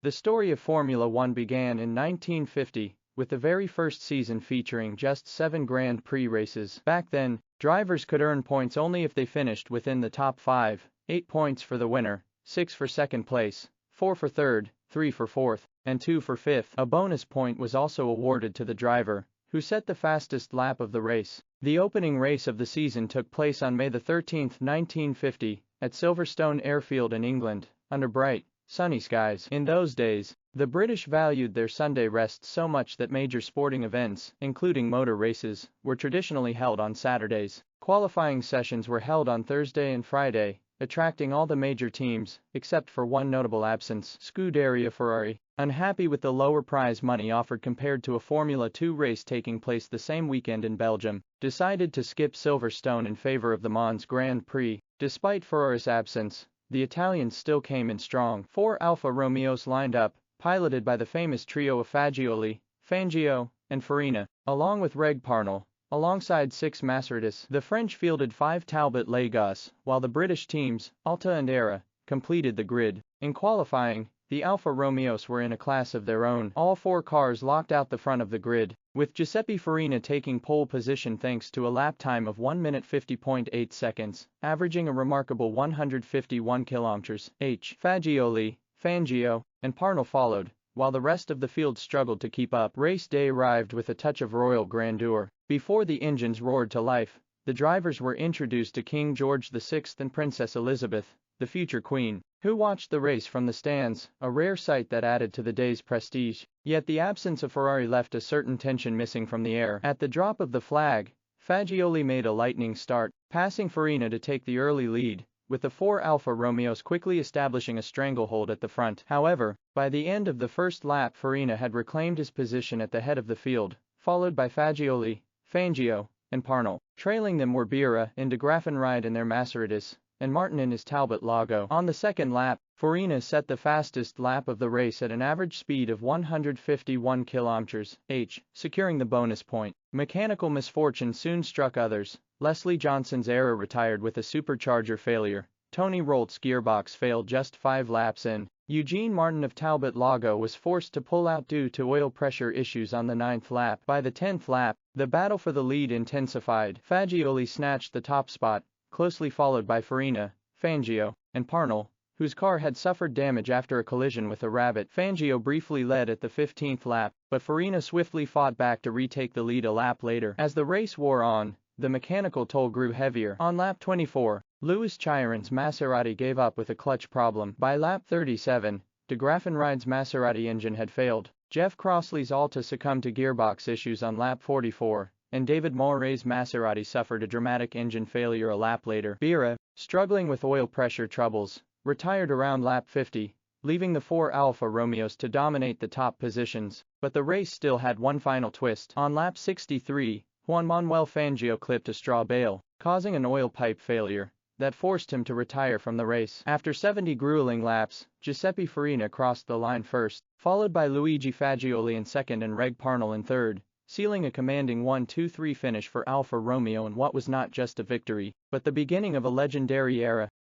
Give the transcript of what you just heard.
The story of Formula One began in 1950, with the very first season featuring just 7 Grand Prix races. Back then, drivers could earn points only if they finished within the top 5, 8 points for the winner, 6 for second place, 4 for third, 3 for fourth, and 2 for fifth. A bonus point was also awarded to the driver who set the fastest lap of the race. The opening race of the season took place on May 13, 1950, at Silverstone Airfield in England, under bright, sunny skies. In those days, the British valued their Sunday rest so much that major sporting events, including motor races, were traditionally held on Saturdays. Qualifying sessions were held on Thursday and Friday, attracting all the major teams, except for one notable absence, Scuderia Ferrari. Unhappy with the lower prize money offered compared to a Formula 2 race taking place the same weekend in Belgium, decided to skip Silverstone in favor of the Mans Grand Prix. Despite Ferrari's absence, the Italians still came in strong. 4 Alfa Romeos lined up, piloted by the famous trio of Fagioli, Fangio, and Farina, along with Reg Parnell. Alongside 6 Maseratis, the French fielded 5 Talbot Lagos, while the British teams, Alta and Era, completed the grid. In qualifying, the Alfa Romeos were in a class of their own. All 4 cars locked out the front of the grid, with Giuseppe Farina taking pole position thanks to a lap time of 1 minute 50.8 seconds, averaging a remarkable 151 km/h. Fagioli, Fangio, and Parnell followed, while the rest of the field struggled to keep up. Race day arrived with a touch of royal grandeur. Before the engines roared to life, the drivers were introduced to King George VI and Princess Elizabeth, the future queen, who watched the race from the stands, a rare sight that added to the day's prestige. Yet the absence of Ferrari left a certain tension missing from the air. At the drop of the flag, Fagioli made a lightning start, passing Farina to take the early lead, with the 4 Alfa Romeos quickly establishing a stranglehold at the front. However, by the end of the first lap Farina had reclaimed his position at the head of the field, followed by Fagioli, Fangio, and Parnell. Trailing them were Bira and de Graffenried in their Maseratis, and Martin in his Talbot Lago. On the second lap, Farina set the fastest lap of the race at an average speed of 151 km/h, securing the bonus point. Mechanical misfortune soon struck others. Leslie Johnson's Era retired with a supercharger failure. Tony Rolt's gearbox failed just 5 laps in. Eugene Martin of Talbot Lago was forced to pull out due to oil pressure issues on the 9th lap. By the 10th lap, the battle for the lead intensified. Fagioli snatched the top spot, closely followed by Farina, Fangio, and Parnell, whose car had suffered damage after a collision with a rabbit. Fangio briefly led at the 15th lap, but Farina swiftly fought back to retake the lead a lap later. As the race wore on, the mechanical toll grew heavier. On lap 24, Louis Chiron's Maserati gave up with a clutch problem. By lap 37, de Graffenried's Maserati engine had failed. Jeff Crossley's Alta succumbed to gearbox issues on lap 44, and David Moret's Maserati suffered a dramatic engine failure a lap later. Bira, struggling with oil pressure troubles, retired around lap 50, leaving the 4 Alfa Romeos to dominate the top positions. But the race still had one final twist. On lap 63, Juan Manuel Fangio clipped a straw bale, causing an oil pipe failure that forced him to retire from the race. After 70 grueling laps, Giuseppe Farina crossed the line first, followed by Luigi Fagioli in second and Reg Parnell in third, sealing a commanding 1-2-3 finish for Alfa Romeo in what was not just a victory, but the beginning of a legendary era.